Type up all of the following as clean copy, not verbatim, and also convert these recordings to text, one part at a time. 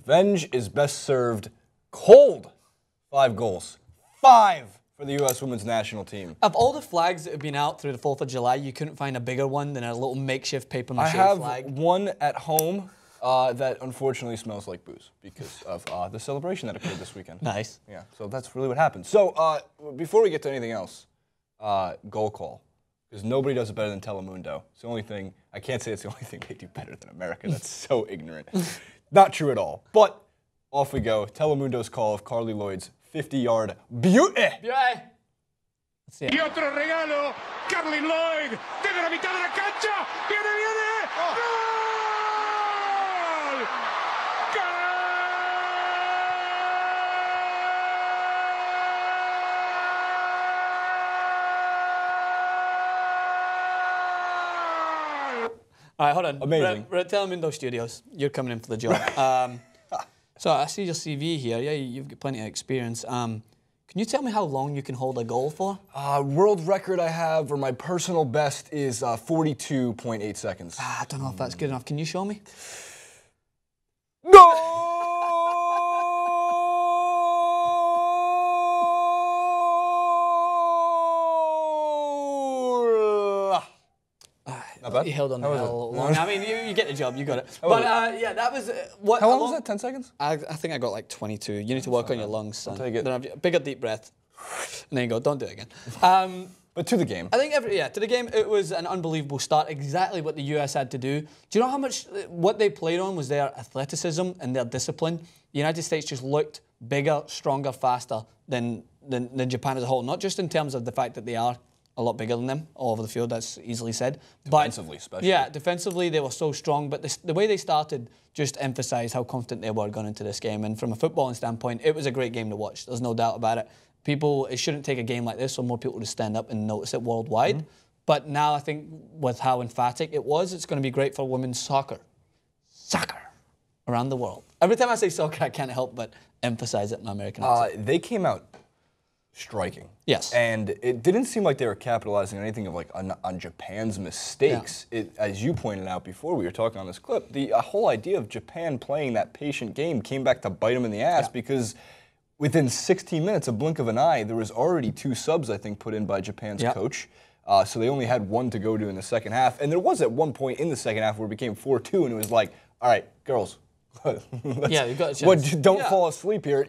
Revenge is best served cold. 5 goals. 5 for the U.S. women's national team. Of all the flags that have been out through the 4th of July, you couldn't find a bigger one than a little makeshift paper mache flag. I have one at home that unfortunately smells like booze because of the celebration that occurred this weekend. Nice. Yeah, so that's really what happened. So before we get to anything else, goal call. Because nobody does it better than Telemundo. It's the only thing, I can't say it's the only thing they do better than America. That's so ignorant. Not true at all. But off we go. Telemundo's call of Carli Lloyd's 50-yard beauty. Let's see it. Y otro regalo, Carli Lloyd, desde la mitad de la cancha, viene, ¡gol! All right, hold on. Amazing. We're at Telemundo Studios. You're coming in for the job. So I see your CV here. Yeah, you've got plenty of experience. Can you tell me how long you can hold a goal for? World record I have, or my personal best, is 42.8 seconds. I don't know if that's good enough. Can you show me? Goal! Not bad. You held on How was a it? little long. I mean, you get the job. You got it. But yeah, that was what. How long was that? 10 seconds? I think I got like 22. You need to work on your lungs, son. Take it. Then have a bigger deep breath. And then you go. Don't do it again. But to the game. I think to the game, it was an unbelievable start. Exactly what the US had to do. Do you know how much what they played on was their athleticism and their discipline? The United States just looked bigger, stronger, faster than Japan as a whole. Not just in terms of the fact that they are a lot bigger than them all over the field. That's easily said. Defensively, especially. Yeah, defensively they were so strong. But the way they started just emphasised how confident they were going into this game. And from a footballing standpoint, it was a great game to watch. There's no doubt about it. It shouldn't take a game like this for more people to stand up and notice it worldwide. But now I think with how emphatic it was, it's going to be great for women's soccer. Soccer around the world. Every time I say soccer, I can't help but emphasize it in my American accent. They came out striking. Yes. And it didn't seem like they were capitalizing on anything of like on Japan's mistakes. Yeah. As you pointed out before we were talking on this clip, the whole idea of Japan playing that patient game came back to bite them in the ass because within 16 minutes, a blink of an eye, there was already 2 subs, I think, put in by Japan's coach. So they only had 1 to go to in the second half. And there was at one point in the second half where it became 4-2, and it was like, all right, girls, you've got a chance. Don't fall asleep here.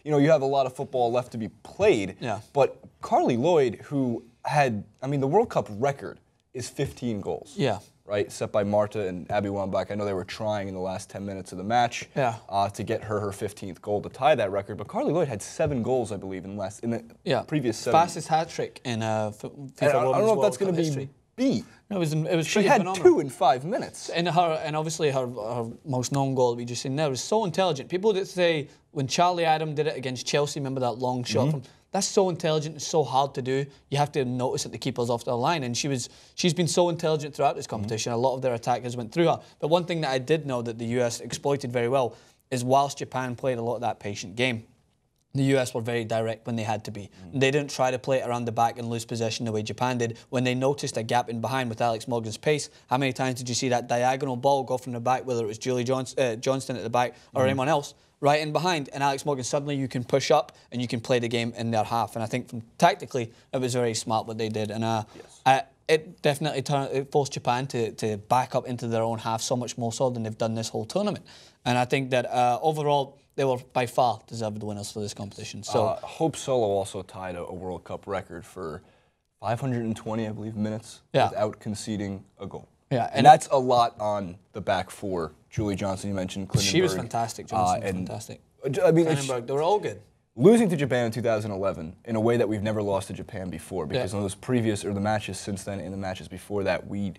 You have a lot of football left to be played. Yeah. But Carli Lloyd, who had, the World Cup record is 15 goals. Yeah. Right, set by Marta and Abby Wambach. I know they were trying in the last 10 minutes of the match to get her 15th goal to tie that record. But Carli Lloyd had 7 goals, I believe, in the previous 7. Fastest hat trick in FIFA Women's I don't know if that's going to history. be. No, it was She had phenomenal. 2 in 5 minutes. And obviously her most known goal we just seen there was so intelligent. People that say when Charlie Adam did it against Chelsea, remember that long shot from? That's so intelligent and so hard to do. You have to notice that the keeper's off the line, and she's been so intelligent throughout this competition. A lot of their attackers went through her. But one thing that I did know that the US exploited very well is whilst Japan played a lot of that patient game, the US were very direct when they had to be. They didn't try to play it around the back and lose possession the way Japan did. When they noticed a gap in behind with Alex Morgan's pace, how many times did you see that diagonal ball go from the back, whether it was Julie Johnston at the back or anyone else, right in behind, and Alex Morgan, suddenly you can push up and you can play the game in their half. And I think tactically, it was very smart what they did. And it definitely forced Japan to back up into their own half so much more so than they've done this whole tournament. And I think that overall, they were by far deserved winners for this competition. So Hope Solo also tied a World Cup record for 520, I believe, minutes without conceding a goal. Yeah, and that's a lot on the back four. Julie Johnson, you mentioned, Klindenberg. She was fantastic, Johnson, fantastic. Klindenberg, they were all good. Losing to Japan in 2011 in a way that we've never lost to Japan before, because in those previous, or the matches since then and the matches before that, we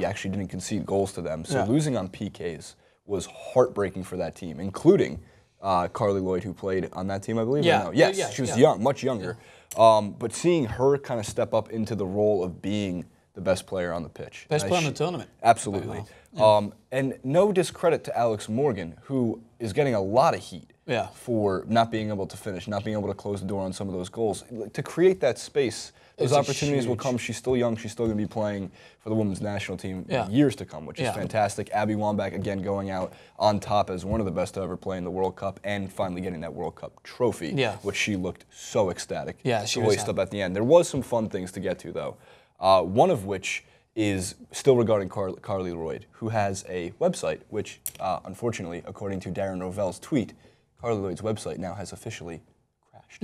actually didn't concede goals to them. So losing on PKs was heartbreaking for that team, including Carli Lloyd, who played on that team, I believe. Yeah. Or no? Yes, she was young, much younger. But seeing her kind of step up into the role of being the best player on the pitch. Best player in the tournament. Absolutely. And no discredit to Alex Morgan, who is getting a lot of heat for not being able to finish, not being able to close the door on some of those goals. To create that space, those opportunities will come. She's still young. She's still going to be playing for the women's national team years to come, which is fantastic. Abby Wambach, again, going out on top as one of the best to ever play in the World Cup and finally getting that World Cup trophy, which she looked so ecstatic to hoist up at the end. There was some fun things to get to, though, one of which is still regarding Carli Lloyd, who has a website, which, unfortunately, according to Darren Rovell's tweet, Carli Lloyd's website now has officially crashed.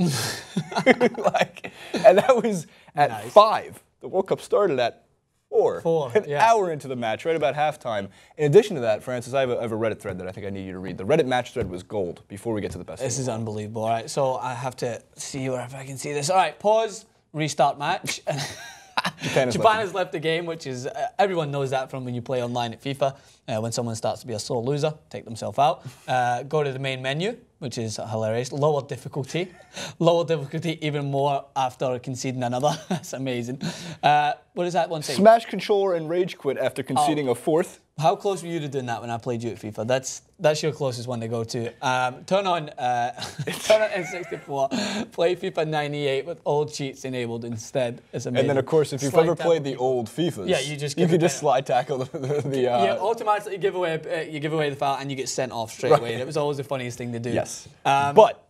And that was at 5. The World Cup started at 4. An hour into the match, right about halftime. In addition to that, Francis, I have a Reddit thread that I think I need you to read. The Reddit match thread was gold before we get to the best. This is unbelievable. All right, so I have to see if I can see this. All right, pause, restart match. Japan has left the game, which is, everyone knows that from when you play online at FIFA. When someone starts to be a sore loser, take themselves out. Go to the main menu, which is hilarious. Lower difficulty. Lower difficulty even more after conceding another. That's amazing. What does that one say? Smash controller and rage quit after conceding a 4th. How close were you to doing that when I played you at FIFA? That's your closest one to go to. Turn on N64, play FIFA 98 with all cheats enabled instead. It's amazing. And then, of course, if you've ever played the old FIFAs, you could just slide tackle the automatically give away the foul and you get sent off straight away. And it was always the funniest thing to do. Yes. But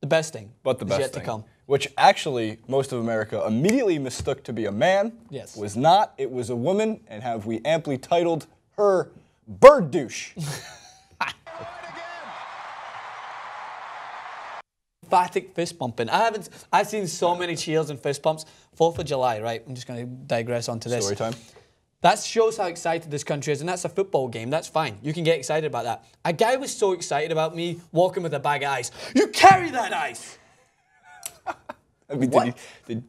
the best thing is yet to come. Which actually most of America immediately mistook to be a man. Yes. Was not. It was a woman, and have we amply titled her Bird Douche. Emphatic fist pumping. I've seen so many cheers and fist pumps. 4th of July, right? I'm just going to digress onto this. Story time. That shows how excited this country is, and that's a football game. That's fine. You can get excited about that. A guy was so excited about me walking with a bag of ice. You carry that ice! I mean,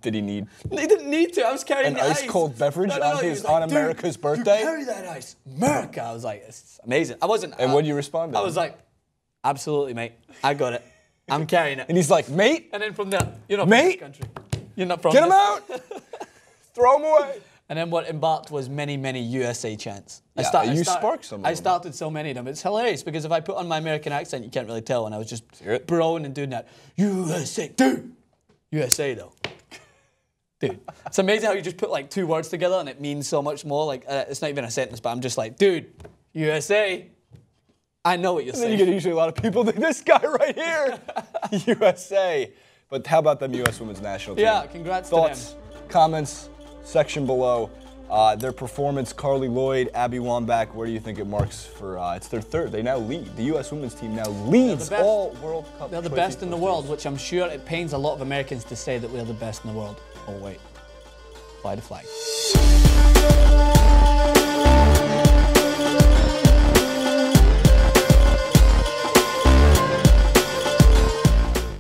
did he need? He didn't need to. I was carrying an ice-cold beverage on America's birthday. You carry that ice, America. I was like, it's amazing. I wasn't. And when you responded, I was like, absolutely, mate. I got it. I'm carrying it. And he's like, mate. And then from there, you're not mate, from this country. You're not from Get him out. Throw him away. And then what embarked was many USA chants. You sparked some of them. I started so many of them. It's hilarious because if I put on my American accent, you can't really tell. And I was just broing and doing that. USA, dude. USA though. Dude. It's amazing how you just put like 2 words together and it means so much more. Like it's not even a sentence, but I'm just like, dude, USA. I know what you're saying. And then you get usually a lot of people think this guy right here, USA. But how about them U.S. Women's National Team? Yeah, congrats Thoughts, to them. comments, section below. Their performance, Carli Lloyd, Abby Wambach, where do you think it marks for, it's their 3rd. They now lead. The U.S. Women's team now leads all World Cup. They're the best in the world, which I'm sure it pains a lot of Americans to say that we're the best in the world. Oh, wait. Fly the flag.